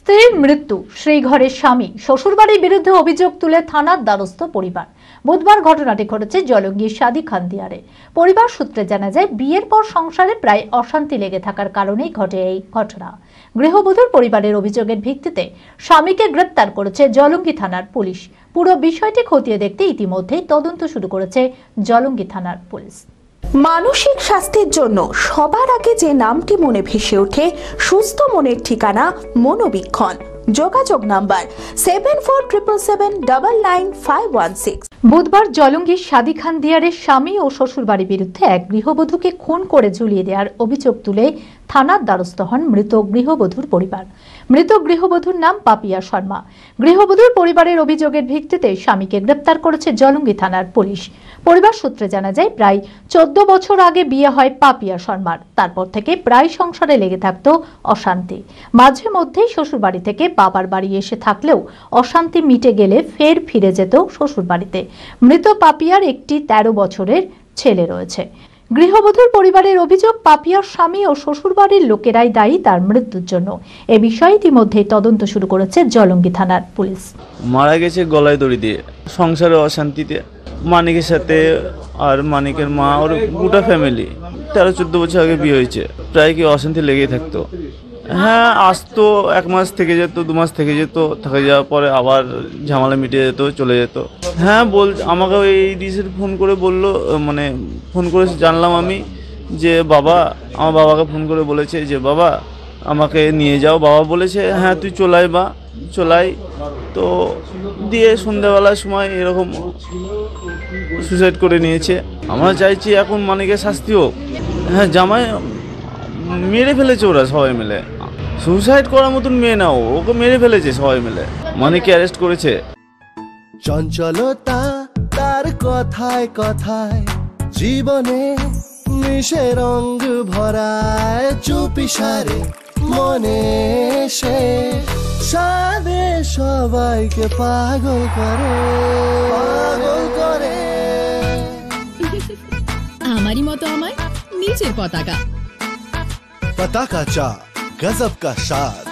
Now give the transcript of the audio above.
স্ত্রীর মৃত্যু, শ্রীঘরের স্বামী, শ্বশুরবাড়ির বিরুদ্ধে অভিযোগ তুলে থানার দ্বারস্থ পরিবার। বুধবার ঘটনাটি ঘটেছে জলঙ্গির শাদিখান্দিয়ারে। পরিবার সূত্রে জানা যায়, বিয়ের পর সংসারে প্রায় অশান্তি লেগে থাকার কারণেই ঘটে এই ঘটনা। গৃহবধূর পরিবারের অভিযোগের ভিত্তিতে স্বামীকে গ্রেপ্তার করেছে জলঙ্গি থানার পুলিশ। পুরো বিষয়টি খতিয়ে দেখতে ইতিমধ্যেই তদন্ত শুরু করেছে জলঙ্গি থানার পুলিশ। মানসিক স্বাস্থ্যের জন্য সবার আগে যে নামটি মনে ভেসে ওঠে, সুস্থ মনের ঠিকানা মনোবীক্ষণ। যোগাযোগ নাম্বার 7477799516। বুধবার জলঙ্গির শাদিখান্দিয়ারের স্বামী ও শ্বশুরবাড়ির বিরুদ্ধে এক গৃহবধূকে খুন করে ঝুলিয়ে দেওয়ার অভিযোগ তুলে থানার দ্বারস্থ হন মৃত গৃহবধূর পরিবার। মৃত গৃহবধূর নাম পাপিয়া শর্মা। গৃহবধূর পরিবারের অভিযোগের ভিত্তিতে স্বামীকে গ্রেপ্তার করেছে জলঙ্গি থানার পুলিশ। পরিবার সূত্রে জানা যায়, প্রায় 14 বছর আগে বিয়ে হয় পাপিয়া শর্মার। তারপর থেকে প্রায় সংসারে লেগে থাকতো অশান্তি। মাঝে মধ্যেই শ্বশুরবাড়ি থেকে বাবার বাড়ি এসে থাকলেও অশান্তি মিটে গেলে ফের ফিরে যেত শ্বশুরবাড়িতে। মৃত পাপিয়ার একটি 13 বছরের ছেলে রয়েছে। গৃহবধূর পরিবারের অভিযোগ, পাপিয়ার স্বামী ও শ্বশুরবাড়ির লোকেরাই দায়ী তার মৃত্যুর জন্য। এ বিষয়ে ইতিমধ্যেই তদন্ত শুরু করেছে জলঙ্গি থানার পুলিশ। মারা গেছে গলায় দড়ি দিয়ে, সংসারে অশান্তিতে। মানিকের সাথে আর মানিকের মা, ওর গোটা ফ্যামিলি 13-14 বছর আগে বিয়ে হয়েছে। প্রায় কি অশান্তি লেগেই থাকতো। হ্যাঁ, আসতো, 1 মাস থেকে যেত, 2 মাস থেকে যেত, থেকে যাওয়ার পরে আবার ঝামেলা মিটে যেত, চলে যেত। হ্যাঁ, আমাকে এই দিশের ফোন করে বললো, মানে ফোন করে জানলাম আমি যে বাবা, আমার বাবাকে ফোন করে বলেছে যে বাবা আমাকে নিয়ে যাও। বাবা বলেছে হ্যাঁ তুই চলাই বা চলাই। তো দিয়ে সন্ধ্যাবেলার সময় এরকম সুসাইড করে নিয়েছে। আমরা চাইছি এখন মানিকের শাস্তি হোক। হ্যাঁ, জামাই মেরে ফেলেছে ওরা সবাই মিলে। সুসাইড করার মতন মেয়ে না, ওকে মেরে ফেলেছে সবাই মিলে। মানিককে অ্যারেস্ট করেছে। চঞ্চলতা তার কথায় কথায় জীবনে মিশে রঙ ভরায়, চুপি সারে মনে সে সাদে সবাইকে পাগল করে, পাগল করে। আমারই মতো আমার নিচের পতাকা। पता का चा गजब का शाद।